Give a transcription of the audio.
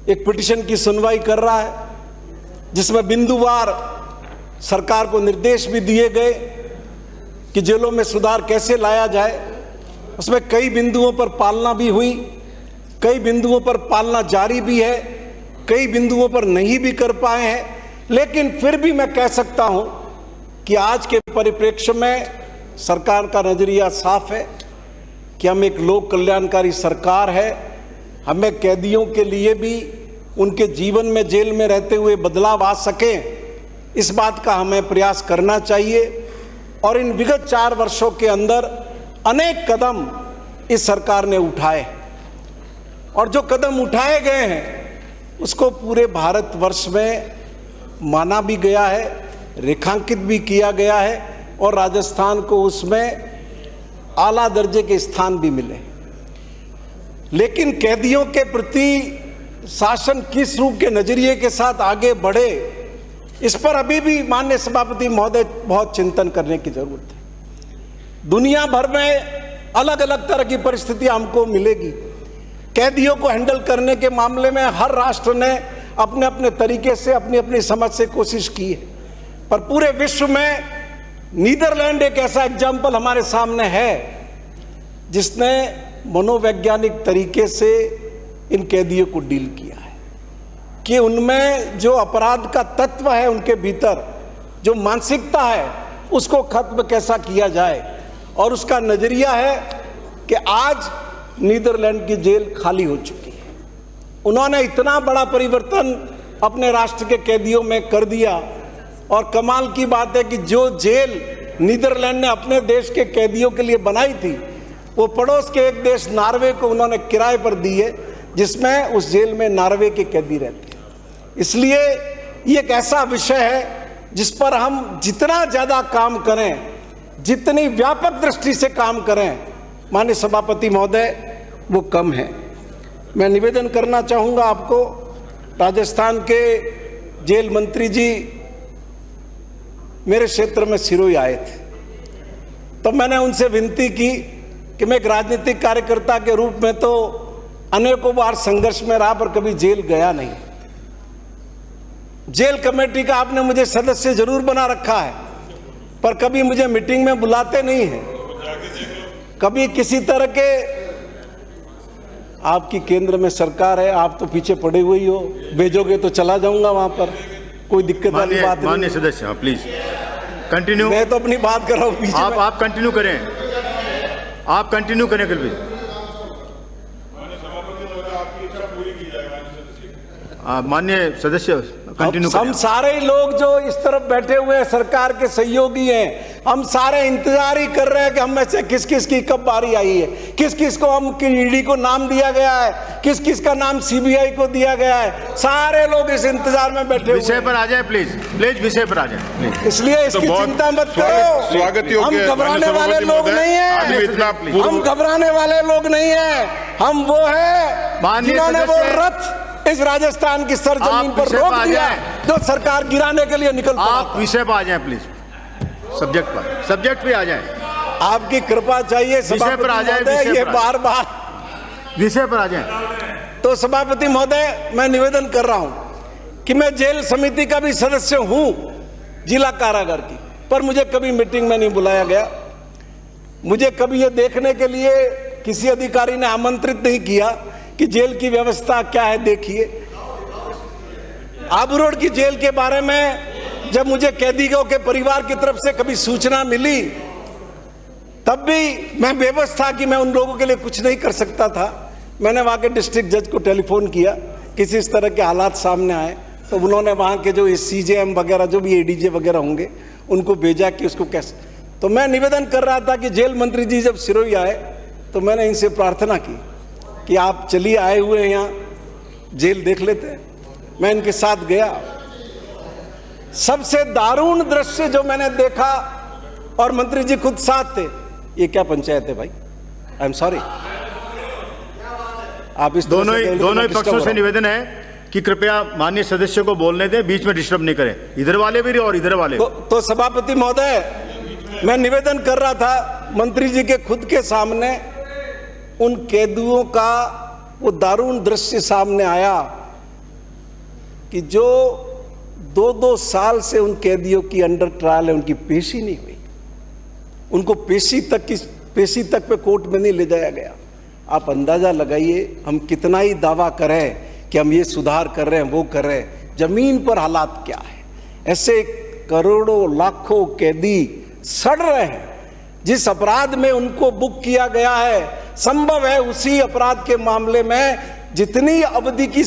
एक पिटीशन की सुनवाई कर रहा है, जिसमें बिंदुवार सरकार को निर्देश भी दिए गए कि जेलों में सुधार कैसे लाया जाए। उसमें कई बिंदुओं पर पालना भी हुई, कई बिंदुओं पर पालना जारी भी है, कई बिंदुओं पर नहीं भी कर पाए हैं। लेकिन फिर भी मैं कह सकता हूं कि आज के परिप्रेक्ष्य में सरकार का नजरिया साफ है कि हम एक लोक कल्याणकारी सरकार है। हमें कैदियों के लिए भी उनके जीवन में जेल में रहते हुए बदलाव आ सके, इस बात का हमें प्रयास करना चाहिए। और इन विगत 4 वर्षों के अंदर अनेक कदम इस सरकार ने उठाए, और जो कदम उठाए गए हैं उसको पूरे भारतवर्ष में माना भी गया है, रेखांकित भी किया गया है, और राजस्थान को उसमें आला दर्जे के स्थान भी मिले। लेकिन कैदियों के प्रति शासन किस रूप के नजरिए के साथ आगे बढ़े, इस पर अभी भी माननीय सभापति महोदय बहुत चिंतन करने की जरूरत है। दुनिया भर में अलग अलग तरह की परिस्थितियां हमको मिलेगी। कैदियों को हैंडल करने के मामले में हर राष्ट्र ने अपने अपने तरीके से अपनी अपनी समझ से कोशिश की है, पर पूरे विश्व में नीदरलैंड एक ऐसा एग्जाम्पल हमारे सामने है जिसने मनोवैज्ञानिक तरीके से इन कैदियों को डील किया है कि उनमें जो अपराध का तत्व है, उनके भीतर जो मानसिकता है, उसको खत्म कैसा किया जाए। और उसका नजरिया है कि आज नीदरलैंड की जेल खाली हो चुकी है। उन्होंने इतना बड़ा परिवर्तन अपने राष्ट्र के कैदियों में कर दिया, और कमाल की बात है कि जो जेल नीदरलैंड ने अपने देश के कैदियों के लिए बनाई थी, वो पड़ोस के एक देश नॉर्वे को उन्होंने किराए पर दी है, जिसमें उस जेल में नॉर्वे के कैदी रहते हैं। इसलिए ये एक ऐसा विषय है जिस पर हम जितना ज़्यादा काम करें, जितनी व्यापक दृष्टि से काम करें, माननीय सभापति महोदय, वो कम है। मैं निवेदन करना चाहूँगा आपको, राजस्थान के जेल मंत्री जी मेरे क्षेत्र में सिरोही आए थे, तो मैंने उनसे विनती की कि मैं एक राजनीतिक कार्यकर्ता के रूप में तो अनेकों बार संघर्ष में रहा, पर कभी जेल गया नहीं। जेल कमेटी का आपने मुझे सदस्य जरूर बना रखा है, पर कभी मुझे मीटिंग में बुलाते नहीं हैं। कभी किसी तरह के, आपकी केंद्र में सरकार है, आप तो पीछे पड़े हुए ही हो, भेजोगे तो चला जाऊंगा वहां पर, कोई दिक्कत वाली बात नहीं। माननीय सदस्य प्लीज कंटिन्यू। मैं तो अपनी बात कर रहा हूँ, आप कंटिन्यू करें, आप कंटिन्यू करें कल भी। माननीय सदस्य कंटिन्यू करें। हम सारे लोग जो इस तरफ बैठे हुए हैं, सरकार के सहयोगी हैं, हम सारे इंतजार ही कर रहे हैं कि हम में से किस किस की कब बारी आई है, किस किस को हम ईडी को नाम दिया गया है, किस किस का नाम सीबीआई को दिया गया है। सारे लोग इस इंतजार में बैठे हुए हैं। विषय पर आ जाए प्लीज, प्लीज विषय पर आ जाए। इसलिए इसकी चिंता मत करो, हम घबराने वाले लोग नहीं हैं, हम घबराने वाले लोग नहीं हैं। हम वो है जिन्होंने वो रथ इस राजस्थान की सरजमीन पर रोक दिया जो सरकार गिराने के लिए निकल पड़ा। आप विषय पर आ जाएं प्लीज, सब्जेक्ट पर, सब्जेक्ट पे आ जाएं। आपकी कृपा चाहिए विषय पर आ जाए, ये बार बार विषय पर आ जाएं। तो सभापति महोदय, मैं निवेदन कर रहा हूं कि मैं जेल समिति का भी सदस्य हूं, जिला कारागार की, पर मुझे कभी मीटिंग में नहीं बुलाया गया। मुझे कभी ये देखने के लिए किसी अधिकारी ने आमंत्रित नहीं किया कि जेल की व्यवस्था क्या है देखिए। आबू रोड की जेल के बारे में जब मुझे कैदियों के परिवार की तरफ से कभी सूचना मिली, तब भी मैं बेबस था कि मैं उन लोगों के लिए कुछ नहीं कर सकता था। मैंने वहाँ के डिस्ट्रिक्ट जज को टेलीफोन किया, किसी इस तरह के हालात सामने आए, तो उन्होंने वहाँ के जो सीजेएम वगैरह जो भी एडीजे वगैरह होंगे उनको भेजा कि उसको कैसे। तो मैं निवेदन कर रहा था कि जेल मंत्री जी जब सिरोही आए तो मैंने इनसे प्रार्थना की कि आप चलिए, आए हुए हैं यहाँ, जेल देख लेते हैं। मैं इनके साथ गया। सबसे दारुण दृश्य जो मैंने देखा, और मंत्री जी खुद साथ थे, ये क्या पंचायत है भाई, आई एम सॉरी। आप इस दोनों ही पक्षों से निवेदन है कि कृपया माननीय सदस्य को बोलने दें, बीच में डिस्टर्ब नहीं करें, इधर वाले भी और इधर वाले। तो सभापति महोदय, मैं निवेदन कर रहा था मंत्री जी के खुद के सामने, उन कैदियों का वो दारुण दृश्य सामने आया कि जो 2-2 साल से उन कैदियों की अंडर ट्रायल है, उनकी पेशी नहीं हुई, उनको पेशी तक पे कोर्ट में नहीं ले जाया गया। आप अंदाजा लगाइए, हम कितना ही दावा करें कि हम ये सुधार कर रहे हैं, वो कर रहे हैं, जमीन पर हालात क्या है। ऐसे करोड़ों लाखों कैदी सड़ रहे हैं। जिस अपराध में उनको बुक किया गया है, संभव है उसी अपराध के मामले में जितनी अवधि की